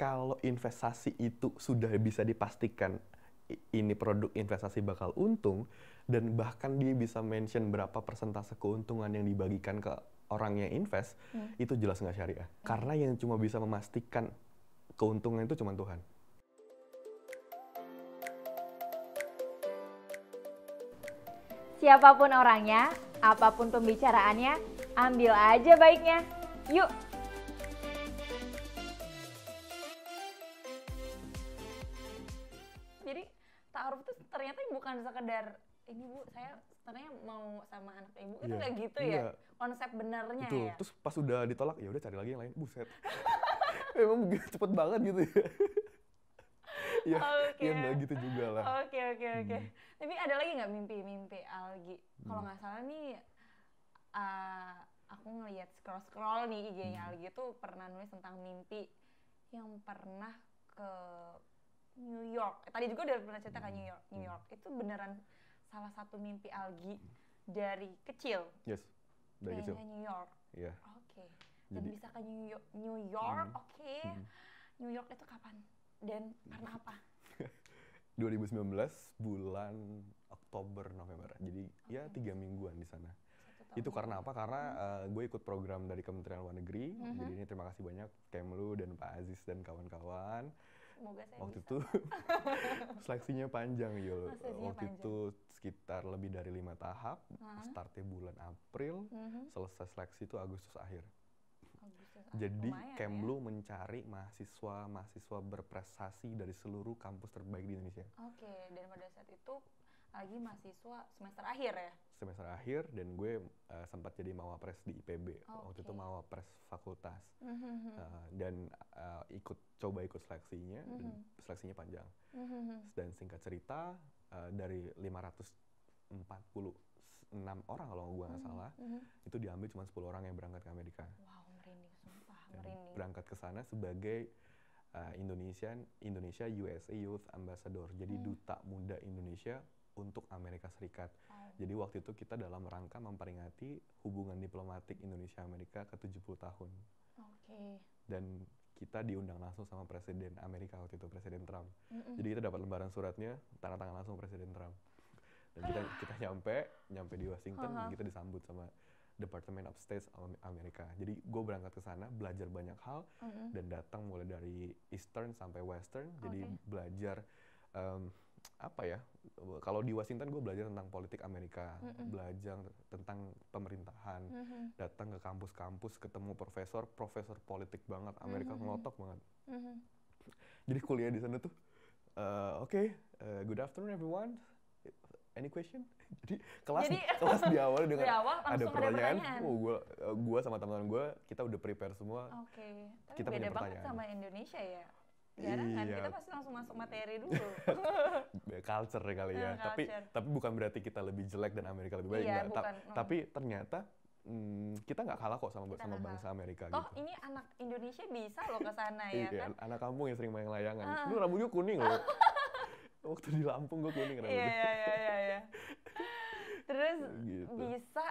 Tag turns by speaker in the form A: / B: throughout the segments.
A: kalau investasi itu sudah bisa dipastikan ini produk investasi bakal untung, dan bahkan dia bisa mention berapa persentase keuntungan yang dibagikan ke orang yang invest, itu jelas nggak syariah. Karena yang cuma bisa memastikan keuntungan itu cuma Tuhan.
B: Siapapun orangnya, apapun pembicaraannya, ambil aja baiknya. Yuk! Jadi ta'aruf itu ternyata bukan sekedar ini Bu, saya sebenarnya mau sama anak ibu, itu nggak gitu ya? Konsep benernya
A: betul.
B: ya?
A: Terus pas udah ditolak, ya udah cari lagi yang lain. Buset. Emang begitu cepet banget gitu ya. Ya nggak gitu juga lah.
B: Oke. Tapi ada lagi nggak mimpi Algi? Kalau nggak salah nih, aku ngelihat scroll nih IG-nya Algi tuh pernah nulis tentang mimpi yang pernah ke New York. Tadi juga udah pernah cerita ke New York. Itu beneran salah satu mimpi Algi dari kecil?
A: Yes, dari kecil.
B: New York?
A: Iya.
B: Oke. Dan bisa ke New York, oke. New York itu kapan? Dan karena apa?
A: 2019 bulan Oktober November. Jadi ya 3 mingguan di sana. Itu karena apa? Karena gue ikut program dari Kementerian Luar Negeri. Jadi ini terima kasih banyak Kemlu dan Pak Aziz dan kawan-kawan.
B: Semoga saya
A: waktu
B: bisa.
A: Itu seleksinya panjang, Yul. Waktu
B: panjang.
A: itu sekitar lebih dari 5 tahap. Startnya bulan April, selesai seleksi itu Agustus akhir. Jadi Kemlu mencari mahasiswa berprestasi dari seluruh kampus terbaik di Indonesia.
B: Oke, dan pada saat itu lagi mahasiswa semester akhir ya?
A: Semester akhir, dan gue sempat jadi mawapres di IPB. Waktu itu mawapres fakultas. Dan coba ikut seleksinya, dan seleksinya panjang. Dan singkat cerita, dari 546 orang kalau gue nggak salah, itu diambil cuma 10 orang yang berangkat ke Amerika.
B: Wow, merinding, sumpah,
A: merinding. Berangkat ke sana sebagai Indonesia USA Youth Ambassador, jadi duta muda Indonesia untuk Amerika Serikat. Jadi waktu itu kita dalam rangka memperingati hubungan diplomatik Indonesia-Amerika ke 70 tahun. Dan kita diundang langsung sama Presiden Amerika waktu itu, Presiden Trump. Jadi kita dapat lembaran suratnya, tanda tangan langsung Presiden Trump. Dan kita nyampe di Washington, kita disambut sama Department of State Amerika. Jadi gue berangkat ke sana, belajar banyak hal, dan datang mulai dari Eastern sampai Western. Jadi belajar kalau di Washington gue belajar tentang politik Amerika, belajar tentang pemerintahan, datang ke kampus-kampus, ketemu profesor politik banget, Amerika ngelotok banget. Jadi kuliah di sana tuh, good afternoon everyone, any question? Jadi kelas di awal dengan ada pertanyaan. Gue sama teman-teman gue, kita udah prepare semua.
B: Tapi
A: kita
B: beda
A: punya
B: banget sama Indonesia ya. Jarang kan, kita pasti langsung masuk materi dulu.
A: Culture kali ya. Tapi bukan berarti kita lebih jelek dan Amerika lebih baik. Tapi ternyata kita nggak kalah kok sama bangsa Amerika.
B: Toh gitu. Ini anak Indonesia bisa loh ke sana ya kan?
A: Anak kampung yang sering main layangan. Lu rambutnya kuning loh. Waktu di Lampung gue kuning rambutnya.
B: Iya. Terus gitu. Bisa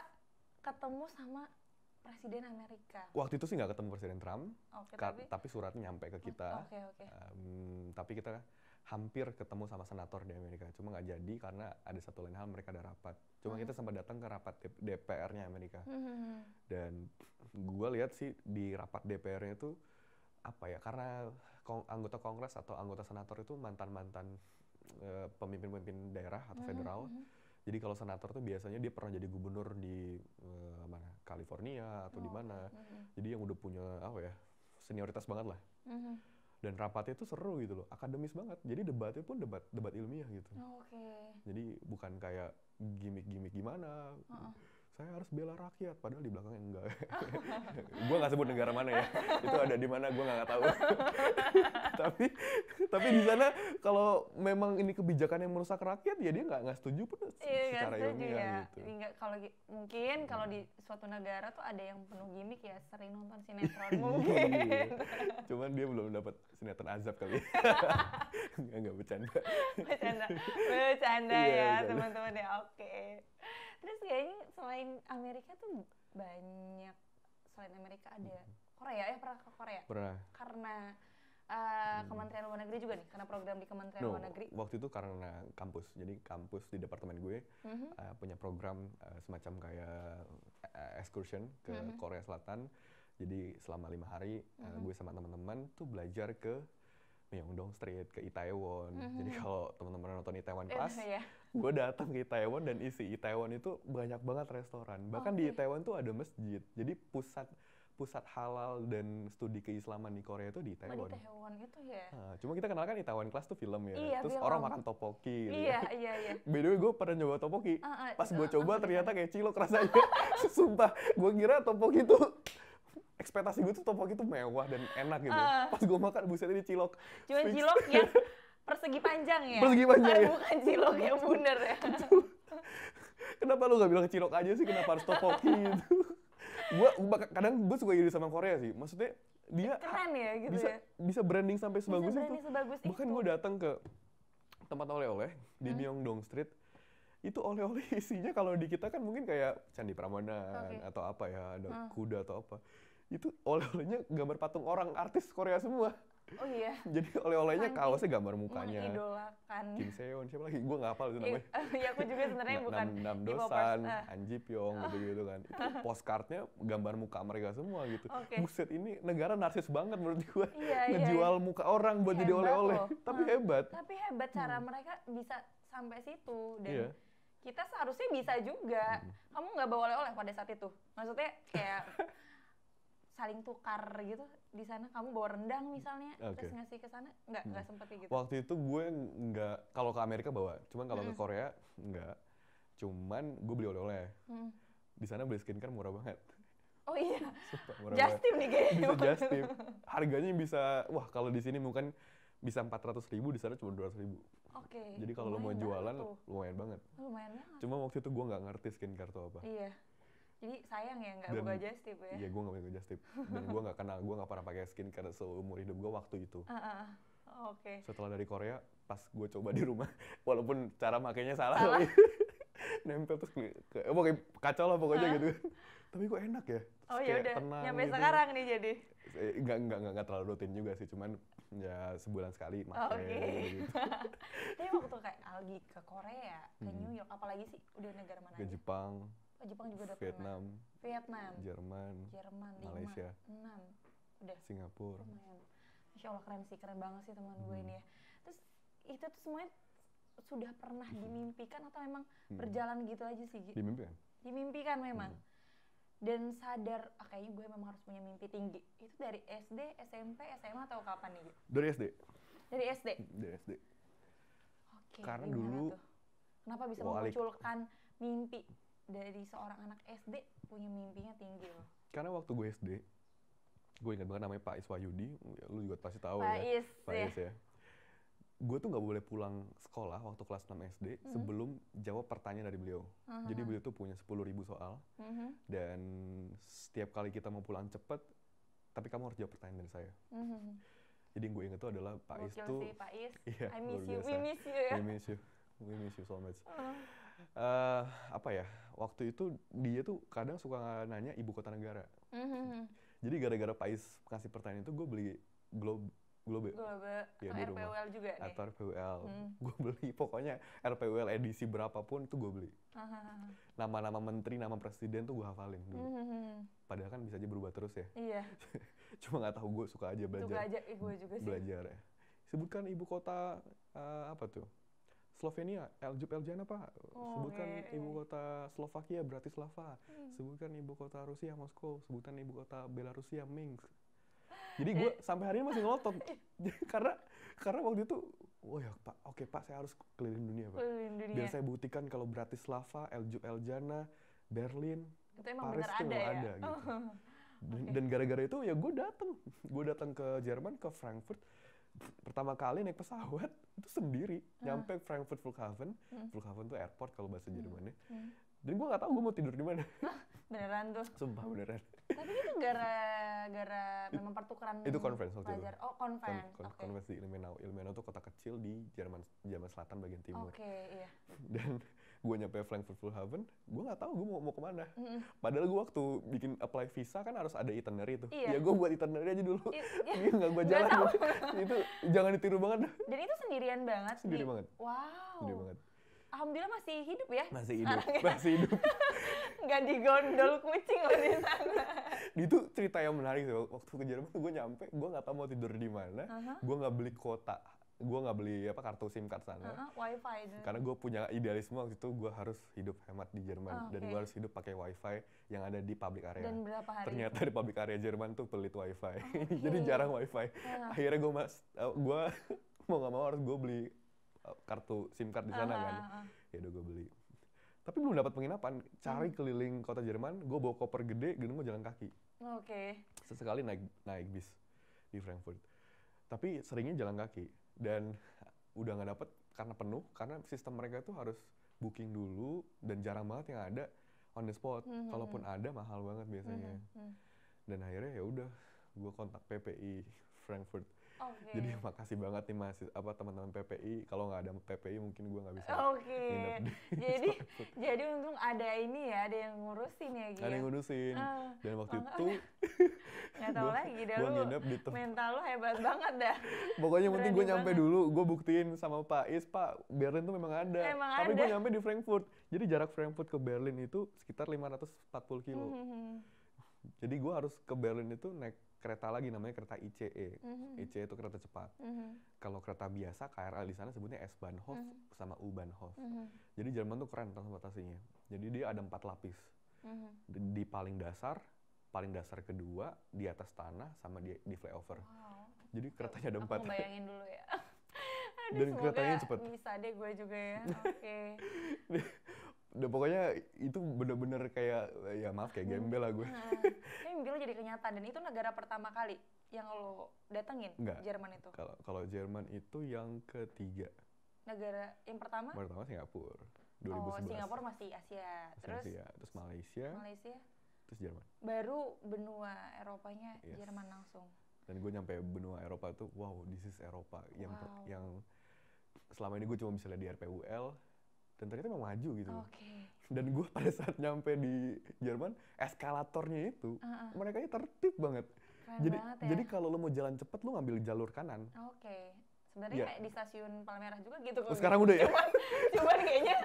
B: ketemu sama Presiden Amerika.
A: Waktu itu sih nggak ketemu Presiden Trump, tapi suratnya nyampe ke kita. Tapi kita hampir ketemu sama senator di Amerika, cuma nggak jadi karena ada satu lain hal, mereka ada rapat. Cuma kita sempat datang ke rapat DPR-nya Amerika. Dan gue lihat sih di rapat DPR-nya itu karena anggota Kongres atau anggota senator itu mantan-mantan pemimpin-pemimpin daerah atau federal. Jadi kalau senator tuh biasanya dia pernah jadi gubernur di California atau di mana. Jadi yang udah punya senioritas banget lah. Dan rapatnya tuh seru gitu loh, akademis banget. Jadi debatnya pun debat ilmiah gitu. Jadi bukan kayak gimmick gimana. Saya harus bela rakyat, padahal di belakangnya enggak. Gue nggak sebut negara mana ya, itu ada di mana gue nggak tahu. tapi di sana kalau memang ini kebijakan yang merusak rakyat, ya dia nggak setuju pun secara ilmiah gitu.
B: Mungkin kalau di suatu negara tuh ada yang penuh gimmick ya, sering nonton sinetron mungkin.
A: Cuman dia belum dapat sinetron azab kali. Nggak bercanda.
B: Bercanda ya teman-teman ya, oke. Terus kayaknya selain Amerika tuh banyak, selain Amerika ada Korea ya, pernah ke Korea?
A: Pernah.
B: Karena Kementerian Luar Negeri juga nih, karena program di Kementerian Luar Negeri?
A: Waktu itu karena kampus. Jadi kampus di departemen gue punya program semacam kayak excursion ke Korea Selatan. Jadi selama 5 hari gue sama teman-teman tuh belajar ke Myeongdong Street, ke Itaewon. Jadi kalau teman-teman nonton Itaewon Class, gue datang ke Itaewon dan isi Itaewon itu banyak banget restoran. Bahkan di Itaewon tuh ada masjid. Jadi pusat halal dan studi keislaman di Korea itu di Itaewon.
B: Di Itaewon itu ya.
A: Nah, cuma kita kenal kan Itaewon Class tuh film ya.
B: Iya,
A: terus
B: film.
A: orang makan tteokbokki gitu.
B: Iya.
A: By the way, gue pernah nyoba tteokbokki. Pas gue coba ternyata kayak cilok rasanya. Sumpah, gue kira tteokbokki tuh ekspektasi gue tuh tteokbokki tuh mewah dan enak gitu. Pas gue makan, buset ini cilok.
B: Cuma cilok yang persegi panjang ya?
A: Persegi panjang ya?
B: Bukan cilok yang bundar ya?
A: Kenapa lu gak bilang cilok aja sih, kenapa harus tteokbokki gitu? Kadang gue suka iri sama Korea sih. Maksudnya dia
B: keren ya gitu
A: bisa branding sampai sebagus itu. Bahkan gue datang ke tempat oleh-oleh di Myeongdong Street. Itu oleh-oleh isinya kalau di kita kan mungkin kayak Candi Prambanan atau apa ya, ada kuda atau apa. Itu oleh-olehnya gambar patung orang artis Korea semua.
B: Oh iya.
A: Jadi oleh-olehnya kaosnya gambar mukanya.
B: Mengidolakan.
A: Kim Seon, siapa lagi? Gue nggak hafal itu namanya.
B: Iya, aku juga sebenarnya bukan
A: Nam-dosan, Han Ji Pyong gitu kan. Itu postcardnya gambar muka mereka semua gitu. Buset, ini negara narsis banget menurut gue. Ngejual muka orang buat jadi oleh-oleh. Tapi hebat.
B: Tapi hebat cara mereka bisa sampai situ dan kita seharusnya bisa juga. Kamu nggak bawa oleh-oleh pada saat itu? Maksudnya kayak saling tukar gitu di sana, kamu bawa rendang misalnya terus ngasih ke sana, nggak sempet gitu.
A: Waktu itu gue nggak, kalau ke Amerika bawa, cuman kalau ke Korea nggak. Cuman gue beli oleh-oleh. Di sana beli skincare murah banget.
B: Oh iya. Just tip nih kayaknya.
A: Bisa just tip. Harganya bisa, wah kalau di sini mungkin bisa 400.000, di sana cuma 200.000. Jadi kalau lo mau jualan lumayan banget.
B: Lumayan banget.
A: Cuma waktu itu gue nggak ngerti skincare itu apa.
B: Iya. Jadi sayang ya nggak buka just tip ya?
A: Iya, gue nggak buka just tip. Dan gue nggak kenal, gue nggak pernah pakai skincare seumur hidup gue waktu itu. Setelah dari Korea, pas gue coba di rumah, walaupun cara makainya salah. Nempel terus pokoknya kacau lah pokoknya gitu kan. Tapi kok enak ya?
B: Oh ya udah, nyampe gitu. Sekarang nih jadi?
A: Nggak terlalu rutin juga sih, cuman ya sebulan sekali pakai gitu.
B: Tapi waktu kayak Algi ke Korea, ke New York, apalagi sih? Udah negara mana
A: aja? Ke Jepang.
B: Jepang juga udah
A: Vietnam,
B: Jerman,
A: Malaysia,
B: 6, udah.
A: Singapura.
B: Lumayan. Masya Allah keren banget sih teman gue ini ya. Terus itu tuh semuanya sudah pernah dimimpikan atau memang berjalan gitu aja sih?
A: Dimimpikan.
B: Dimimpikan memang. Dan sadar, kayaknya gue memang harus punya mimpi tinggi. Itu dari SD, SMP, SMA atau kapan nih?
A: Dari SD.
B: Dari SD?
A: Dari SD.
B: Oke.
A: Karena dulu
B: tuh? Kenapa bisa memunculkan mimpi dari seorang anak SD punya mimpinya tinggi loh?
A: Karena waktu gue SD, gue ingat banget namanya Pak Is Wahyudi, lu juga pasti tahu
B: Pak
A: ya.
B: Is,
A: Pak Is ya. Gue tuh nggak boleh pulang sekolah waktu kelas 6 SD sebelum jawab pertanyaan dari beliau. Jadi beliau tuh punya 10.000 soal, dan setiap kali kita mau pulang cepet, tapi kamu harus jawab pertanyaan dari saya. Jadi gue ingat tuh adalah Pak Is tuh,
B: Pak Is,
A: iya,
B: I miss you, we miss you ya.
A: We miss you so much. Apa ya, waktu itu dia tuh kadang suka nanya ibu kota negara. Jadi gara-gara Pak Is kasih pertanyaan itu, gue beli Globe
B: ya, di rumah. RPUL juga nih?
A: Atau RPUL. Gue beli, pokoknya RPUL edisi berapapun tuh gue beli. Nama-nama menteri, nama presiden tuh gue hafalin dulu. Padahal kan bisa aja berubah terus ya.
B: Iya.
A: Cuma nggak tahu, gue suka aja belajar.
B: Suka aja, gue juga sih.
A: Belajar ya. Sebutkan ibu kota apa tuh? Slovenia, Ljubljana Pak. Sebutkan ibu kota Slovakia, Bratislava. Sebutkan ibu kota Rusia, Moskow. Sebutkan ibu kota Belarusia, Minsk. Jadi gue sampai hari ini masih ngelotok. karena waktu itu, oh ya Pak, oke Pak, saya harus keliling dunia Pak. Biar saya buktikan kalau Bratislava, Ljubljana, Berlin, Paris itu nggak ada gitu. Dan gara-gara itu ya gue datang ke Jerman, ke Frankfurt. Pertama kali naik pesawat itu sendiri, nyampe Frankfurt Flughafen. Flughafen tuh airport kalau bahasa Jermannya. Dan gue nggak tahu gue mau tidur di mana.
B: Beneran tuh?
A: Sumpah beneran.
B: Tapi itu gara-gara memang pertukaran
A: itu conference waktu itu.
B: Oh, conference.
A: Conference di Ilmenau. Ilmenau tuh kota kecil di Jerman Selatan bagian timur.
B: Iya.
A: gue nyampe Frankfurt Flughafen, gue nggak tahu gue mau kemana. Padahal gue waktu bikin apply visa kan harus ada itinerary itu. Ya gue buat itinerary aja dulu. Nggak gue jalan. Itu jangan ditiru banget.
B: Dan itu sendirian banget.
A: Sendiri banget.
B: Wow.
A: Sendiri banget.
B: Alhamdulillah masih hidup ya.
A: Masih hidup. Masih hidup.
B: Nggak digondol kucing loh di sana.
A: Itu cerita yang menarik sih. Waktu ke Jerman gue nyampe, gue nggak tahu mau tidur di mana. Gue nggak beli kuota. Gue nggak beli kartu SIM card sana.
B: Wifi.
A: Karena gue punya idealisme waktu itu gue harus hidup hemat di Jerman dan gue harus hidup pakai wifi yang ada di public area.
B: Dan berapa hari?
A: Ternyata di public area Jerman tuh pelit wifi, jadi jarang wifi. Akhirnya gue mau nggak mau harus gue beli kartu SIM card di sana kan. Ya udah gue beli. Tapi belum dapat penginapan. Cari keliling kota Jerman, gue bawa koper gede, gue mau jalan kaki. Sesekali naik bis di Frankfurt. Tapi seringnya jalan kaki. Dan udah nggak dapet karena penuh, karena sistem mereka tuh harus booking dulu dan jarang banget yang ada on the spot. Kalaupun ada mahal banget biasanya. Dan akhirnya ya udah, gue kontak PPI Frankfurt. Jadi makasih banget nih teman-teman PPI. Kalau nggak ada PPI mungkin gue nggak bisa nginep di
B: jadi untung ada ini ya, ada yang ngurusin ya gitu.
A: Ada yang ngurusin. Dan waktu itu
B: nggak tahu lagi dah, lu mental lu hebat banget dah.
A: Pokoknya penting gue nyampe dulu, gue buktiin sama Pak Is, Pak Berlin tuh memang ada. Tapi gue nyampe di Frankfurt. Jadi jarak Frankfurt ke Berlin itu sekitar 540 kilo. Jadi gue harus ke Berlin itu naik kereta lagi, namanya kereta ICE. ICE itu kereta cepat. Kalau kereta biasa, KRL di sana sebutnya S-Bahnhof sama U-Bahnhof. Jadi Jerman tuh keren transportasinya. Jadi dia ada 4 lapis. Di paling dasar kedua, di atas tanah, sama di flyover. Jadi keretanya ada 4.
B: Aku bayangin dulu ya. Aduh,
A: dan keretanya cepet.
B: Bisa deh gue juga ya.
A: Dan pokoknya itu bener-bener kayak, ya maaf kayak gembel lah gue.
B: Tapi mimpi lo jadi kenyataan, dan itu negara pertama kali yang lo datengin?
A: Enggak.
B: Jerman itu?
A: Kalau Jerman itu yang ketiga.
B: Negara yang pertama?
A: Pertama Singapura, 2011.
B: Oh, Singapura masih Asia. Terus
A: Malaysia. Terus Jerman.
B: Baru benua Eropanya Jerman langsung.
A: Dan gue nyampe benua Eropa tuh, wow, this is Eropa. Yang selama ini gue cuma bisa lihat di RPUL. Dan ternyata memang maju gitu. Dan gue pada saat nyampe di Jerman, eskalatornya itu, mereka tertib banget. Jadi kalau lo mau jalan cepet, lo ngambil jalur kanan.
B: Sebenarnya kayak di stasiun Palmerah juga gitu.
A: Sekarang udah ya?
B: Cuman kayaknya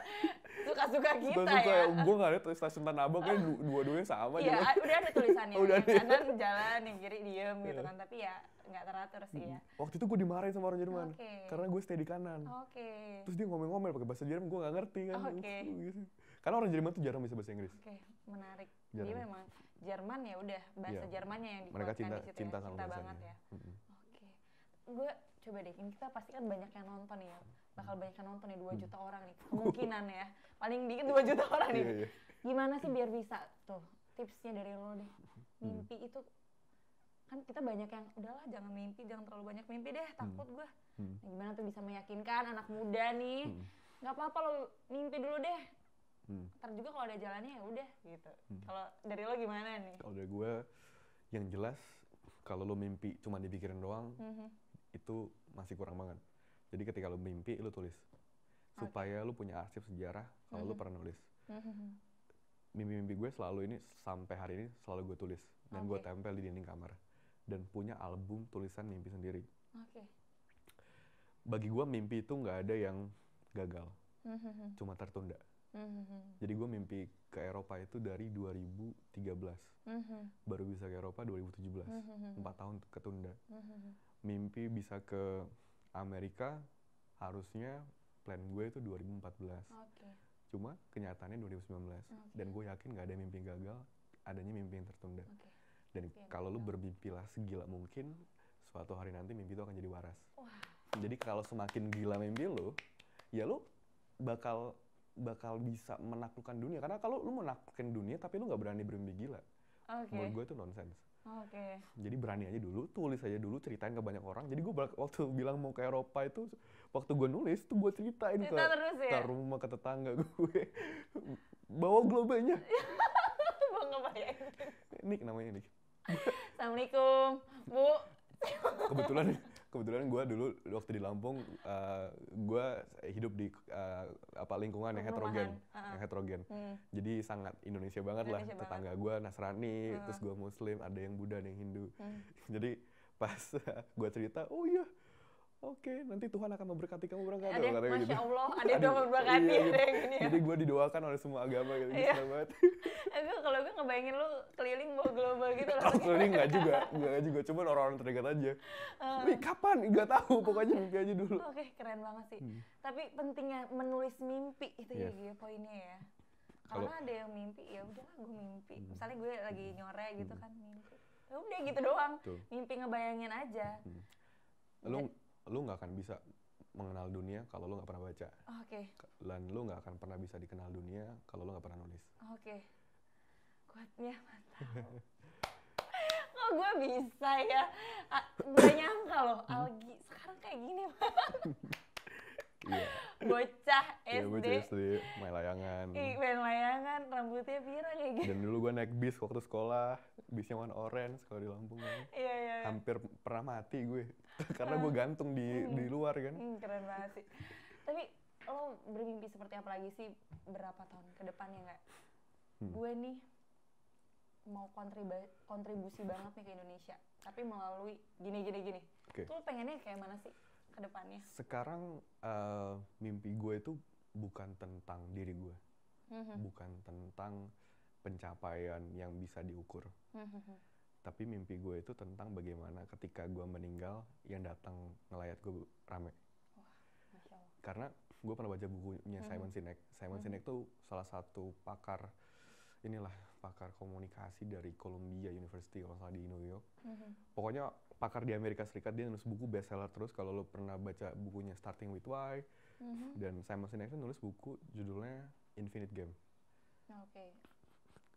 B: suka-suka kita ya.
A: Gue nggak lihat stasiun Tanah Abang kayak dua-duanya sama.
B: Iya, udah ada tulisannya. Yang kanan jalan, yang kiri diem gitu kan. Tapi ya nggak teratur sih ya.
A: Waktu itu gue dimarahin sama orang Jerman. Karena gue stay di kanan. Terus dia ngomel-ngomel pakai bahasa Jerman, gue nggak ngerti kan. Gitu. Karena orang Jerman tuh jarang bisa bahasa Inggris.
B: Menarik. Jadi memang Jerman ya udah bahasa Jermannya yang dikuatkan di situ.
A: Cinta sama
B: bahasanya. Banget ya. Gue coba deh, ini kita pasti kan banyak yang nonton ya. Bakal banyak yang nonton nih, 2 juta orang nih. Kemungkinan ya. Paling dikit 2 juta orang nih. Gimana sih biar bisa tuh? Tipsnya dari lo deh. Mimpi itu, kan kita banyak yang, udahlah jangan mimpi, jangan terlalu banyak mimpi deh, takut gue. Nah, gimana tuh bisa meyakinkan anak muda nih, nggak apa-apa lo mimpi dulu deh. Ntar juga kalau ada jalannya ya udah gitu. Kalau dari lo gimana nih?
A: Kalau dari gue, yang jelas kalau lo mimpi cuma dipikirin doang, itu masih kurang banget. Jadi ketika lo mimpi, lo tulis. Supaya lo punya arsip sejarah kalau lo pernah nulis. Mimpi-mimpi gue selalu ini, sampai hari ini selalu gue tulis. Dan gue tempel di dinding kamar. Dan punya album tulisan mimpi sendiri. Bagi gue mimpi itu nggak ada yang gagal. Cuma tertunda. Jadi gue mimpi ke Eropa itu dari 2013. Baru bisa ke Eropa 2017. 4 tahun ketunda. Mimpi bisa ke Amerika, harusnya plan gue itu 2014. Cuma kenyataannya 2019. Dan gue yakin gak ada mimpi gagal, adanya mimpi yang tertunda. Dan kalau lu bermimpilah segila mungkin, suatu hari nanti mimpi itu akan jadi waras. Jadi kalau semakin gila mimpi lu, ya lu bakal bisa menaklukkan dunia. Karena kalau lu menaklukkan dunia tapi lu gak berani bermimpi gila, menurut gue itu nonsense. Jadi berani aja dulu, tulis aja dulu, ceritain ke banyak orang. Jadi gue waktu bilang mau ke Eropa itu, waktu gue nulis tuh gue ceritain ke rumah, ke tetangga gue. Bawa globenya.
B: Bang ngebayangin.
A: Nick namanya Nick.
B: Assalamualaikum, Bu.
A: kebetulan gue dulu waktu di Lampung, gue hidup di lingkungan yang heterogen. Jadi sangat Indonesia banget lah. Tetangga gue Nasrani, terus gue Muslim, ada yang Buddha, ada yang Hindu. Jadi pas gue cerita, oh iya, oke, nanti Tuhan akan memberkati kamu berangkat.
B: Ada yang Masya Allah, ada yang memberkati,
A: iya,
B: ada yang gini.
A: Jadi gue didoakan oleh semua agama gitu, banget.
B: Kalau gue ngebayangin lu keliling bawa global gitu loh.
A: Keliling nggak juga, cuman orang-orang terdekat aja. Wih, kapan? Nggak tahu, pokoknya mimpi aja dulu.
B: Oke, keren banget sih. Tapi pentingnya menulis mimpi itu ya poinnya ya. Karena ada yang mimpi, ya udahlah gue mimpi. Misalnya gue lagi nyore gitu kan, mimpi. Ya udah gitu doang. Mimpi ngebayangin aja.
A: Lu nggak akan bisa mengenal dunia kalau lu nggak pernah baca.
B: Oke.
A: Dan lu nggak akan pernah bisa dikenal dunia kalau lu nggak pernah nulis.
B: Oke. Kuatnya mantap. Kok gue bisa ya? Gak nyangka loh, Algi sekarang kayak gini.
A: Iya.
B: Bocah SD.
A: Iya, bocah SD, main layangan.
B: Main layangan, rambutnya pirang kayak gitu.
A: Dan dulu gue naik bis waktu sekolah, bisnya warna orange kalau di Lampung kan.
B: Iya.
A: Hampir pernah mati gue, karena gue gantung di luar kan.
B: Keren banget sih. Tapi lo bermimpi seperti apa lagi sih berapa tahun ke depannya nggak? Gue nih mau kontribusi banget nih ke Indonesia, tapi melalui gini. Okay. Tuh pengennya kayak mana sih ke depannya?
A: Sekarang mimpi gue itu bukan tentang diri gue, bukan tentang pencapaian yang bisa diukur, tapi mimpi gue itu tentang bagaimana ketika gue meninggal yang datang ngelayat gue rame.
B: Wah, Masya Allah.
A: Karena gue pernah baca bukunya Simon Sinek. Simon Sinek tuh salah satu pakar komunikasi dari Columbia University kalau salah di New York. Pokoknya pakar di Amerika Serikat, dia nulis buku bestseller terus. Kalau lo pernah baca bukunya Starting with Why, dan Simon Sinek itu nulis buku judulnya Infinite Game.
B: Oke.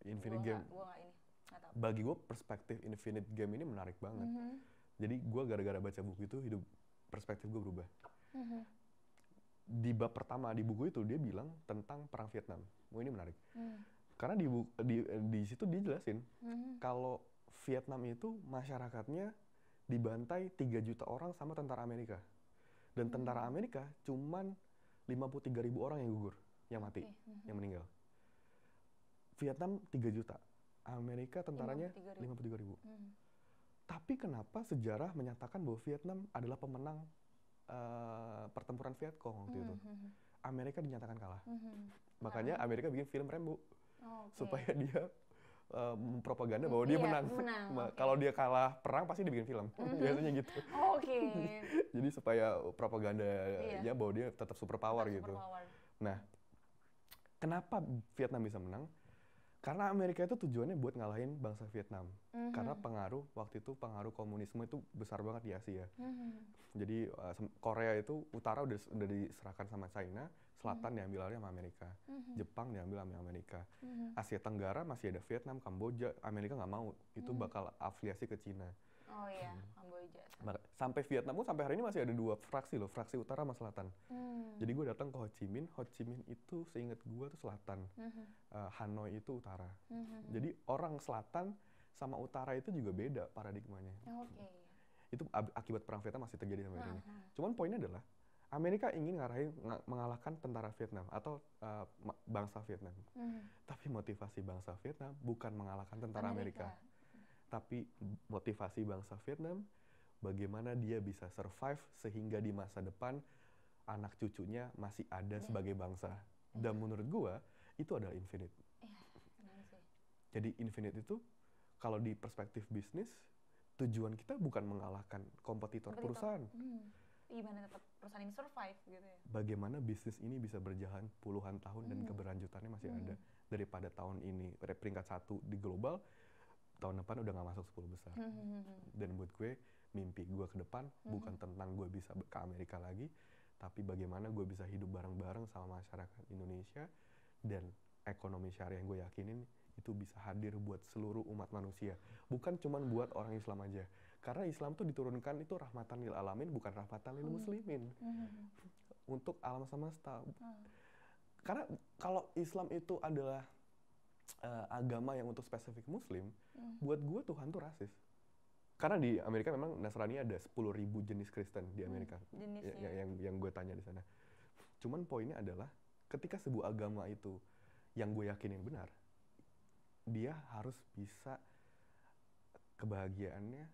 A: Infinite Game.
B: Nggak tahu.
A: Bagi gue perspektif Infinite Game ini menarik banget. Jadi gue gara-gara baca buku itu perspektif gue berubah. Di bab pertama di buku itu dia bilang tentang perang Vietnam. Oh, ini menarik. Karena di situ dia jelasin kalau Vietnam itu masyarakatnya dibantai 3 juta orang sama tentara Amerika. Dan tentara Amerika cuman 53.000 orang yang gugur, yang mati, yang meninggal. Vietnam 3 juta, Amerika tentaranya 53.000. Tapi kenapa sejarah menyatakan bahwa Vietnam adalah pemenang pertempuran Vietcong waktu itu? Amerika dinyatakan kalah. Makanya Amerika bikin film Rambo. Supaya dia propaganda bahwa dia menang. Kalau dia kalah perang pasti dibikin film. Biasanya gitu. Jadi supaya propagandanya bahwa dia tetap superpower gitu. Nah, kenapa Vietnam bisa menang? Karena Amerika itu tujuannya buat ngalahin bangsa Vietnam. Karena waktu itu pengaruh komunisme itu besar banget di Asia. Jadi Korea itu utara udah diserahkan sama China, selatan diambil alih sama Amerika, Jepang diambil sama Amerika, Asia Tenggara masih ada Vietnam, Kamboja, Amerika nggak mau, itu bakal afiliasi ke Cina.
B: Oh iya, Kamboja.
A: Sampai Vietnam pun sampai hari ini masih ada 2 fraksi loh, fraksi utara sama selatan. Jadi gue datang ke Ho Chi Minh itu seingat gue tuh selatan, Hanoi itu utara. Jadi orang selatan sama utara itu juga beda paradigmanya. Itu akibat perang Vietnam masih terjadi sampai hari ini. Cuman poinnya adalah Amerika ingin mengalahkan tentara Vietnam atau bangsa Vietnam. Tapi motivasi bangsa Vietnam bukan mengalahkan tentara Amerika. Tapi motivasi bangsa Vietnam bagaimana dia bisa survive sehingga di masa depan anak cucunya masih ada sebagai bangsa. Dan menurut gua itu adalah infinite. Jadi infinite itu kalau di perspektif bisnis tujuan kita bukan mengalahkan kompetitor perusahaan.
B: Gimana tetap perusahaan ini survive gitu ya.
A: Bagaimana bisnis ini bisa berjalan puluhan tahun dan keberlanjutannya masih ada. Daripada tahun ini peringkat 1 di global, tahun depan udah gak masuk 10 besar. Dan buat gue, mimpi gue ke depan bukan tentang gue bisa ke Amerika lagi, tapi bagaimana gue bisa hidup bareng-bareng sama masyarakat Indonesia, dan ekonomi syariah yang gue yakinin itu bisa hadir buat seluruh umat manusia. Bukan cuma buat orang Islam aja. Karena Islam tuh diturunkan itu rahmatan lil alamin, bukan rahmatan lil muslimin. Untuk alam semesta. Karena kalau Islam itu adalah agama yang untuk spesifik muslim, buat gue Tuhan tuh rasis. karena di Amerika memang Nasrani ada 10.000 jenis Kristen di Amerika. Yang gue tanya di sana. Cuman poinnya adalah ketika sebuah agama itu yang gue yakinin benar, dia harus bisa kebahagiaannya,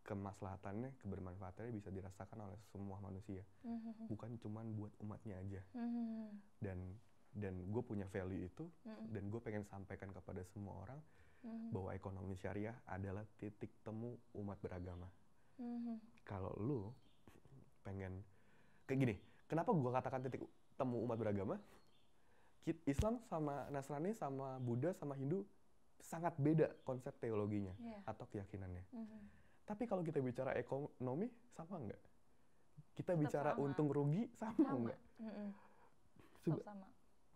A: kemaslahatannya, kebermanfaatannya bisa dirasakan oleh semua manusia. Bukan cuman buat umatnya aja. Dan gue punya value itu, dan gue pengen sampaikan kepada semua orang bahwa ekonomi syariah adalah titik temu umat beragama. Kalau lu pengen kayak gini, kenapa gue katakan titik temu umat beragama? Islam sama Nasrani sama Buddha sama Hindu sangat beda konsep teologinya atau keyakinannya. Tapi kalau kita bicara ekonomi, sama nggak? Kita bicara sama. Untung rugi, sama nggak?
B: Sama.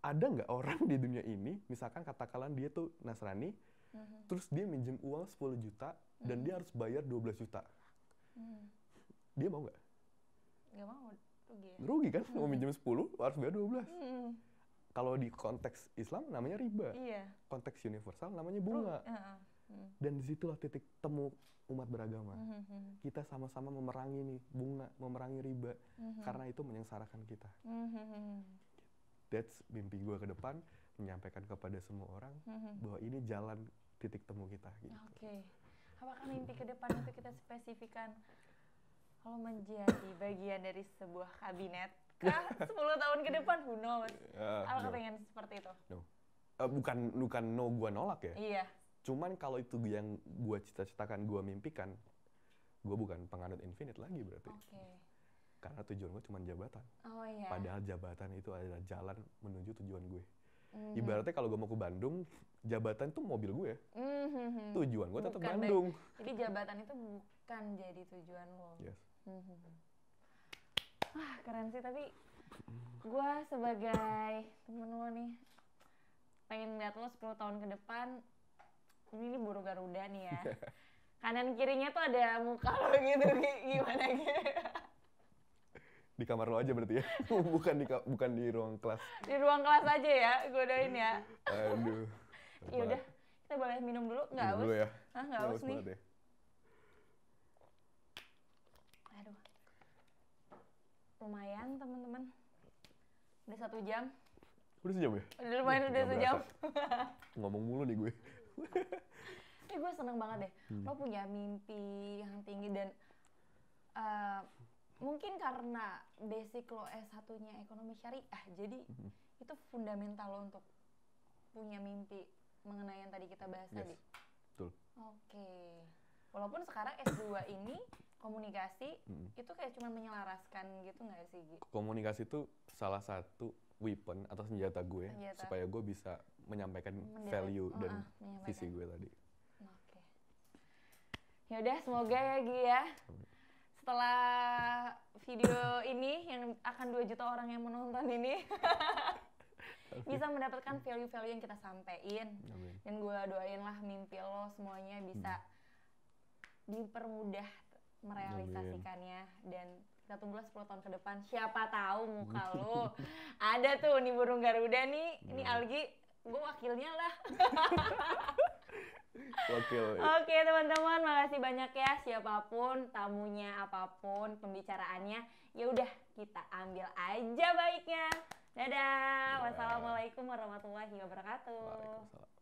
A: Ada nggak orang di dunia ini, misalkan katakanlah dia tuh Nasrani, terus dia minjem uang 10 juta, dan dia harus bayar 12 juta. Dia mau nggak?
B: Nggak mau, rugi ya?
A: Rugi kan? Mau minjem 10, harus bayar 12. Kalau di konteks Islam namanya riba. Konteks universal namanya bunga. Dan disitulah titik temu umat beragama. Kita sama-sama memerangi nih bunga, memerangi riba. Karena itu menyengsarakan kita. That's mimpi gue ke depan, menyampaikan kepada semua orang bahwa ini jalan titik temu kita. Gitu.
B: Apakah mimpi ke depan itu kita spesifikkan kalau menjadi bagian dari sebuah kabinet? 10 tahun ke depan, who knows? Apakah pengen seperti itu?
A: No. Bukan no gue nolak ya.
B: Iya.
A: Cuman kalau itu yang gue cita-citakan, gue mimpikan, gue bukan penganut infinite lagi berarti. Karena tujuan gue cuma jabatan. Padahal jabatan itu adalah jalan menuju tujuan gue. Ibaratnya kalau gue mau ke Bandung, jabatan itu mobil gue. Tujuan gue tetap Bandung.
B: Jadi jabatan itu bukan jadi tujuan lo.
A: Yes.
B: Wah, keren sih. Tapi gue sebagai temen lo nih, pengen lihat lo 10 tahun ke depan. Ini burung Garuda nih ya. Kanan kirinya tuh ada muka lo gitu, gimana gitu.
A: Di kamar lo aja berarti ya? bukan di ruang kelas.
B: Di ruang kelas aja ya, gue doain ya.
A: Aduh.
B: Yaudah, kita boleh minum dulu? Nggak haus?
A: Dulu ya?
B: Nggak haus nih.
A: Ya.
B: Aduh. Lumayan teman-teman. Udah 1 jam.
A: Udah sejam ya?
B: Udah sejam.
A: Ngomong mulu nih gue.
B: Gue seneng banget deh. Lo punya mimpi yang tinggi dan mungkin karena basic lo S1-nya ekonomi syariah, jadi itu fundamental lo untuk punya mimpi mengenai yang tadi kita bahas tadi.
A: Betul.
B: Walaupun sekarang S2 ini komunikasi itu kayak cuma menyelaraskan gitu nggak sih, Gi?
A: Komunikasi itu salah satu weapon atau senjata gue supaya gue bisa menyampaikan value dan visi gue tadi.
B: Yaudah, semoga ya Gi ya. Setelah video ini yang akan 2 juta orang yang menonton ini bisa mendapatkan value-value yang kita sampein. Dan gue doain lah mimpi lo semuanya bisa dipermudah merealisasikannya. Dan kita tunggulah 10 tahun ke depan, siapa tahu muka lo ada tuh nih burung Garuda nih. Ini Algi, gue wakilnya lah. Oke teman-teman, makasih banyak ya, siapapun tamunya, apapun pembicaraannya, ya udah kita ambil aja baiknya. Dadah. Wassalamualaikum warahmatullahi wabarakatuh.
A: Waalaikumsalam.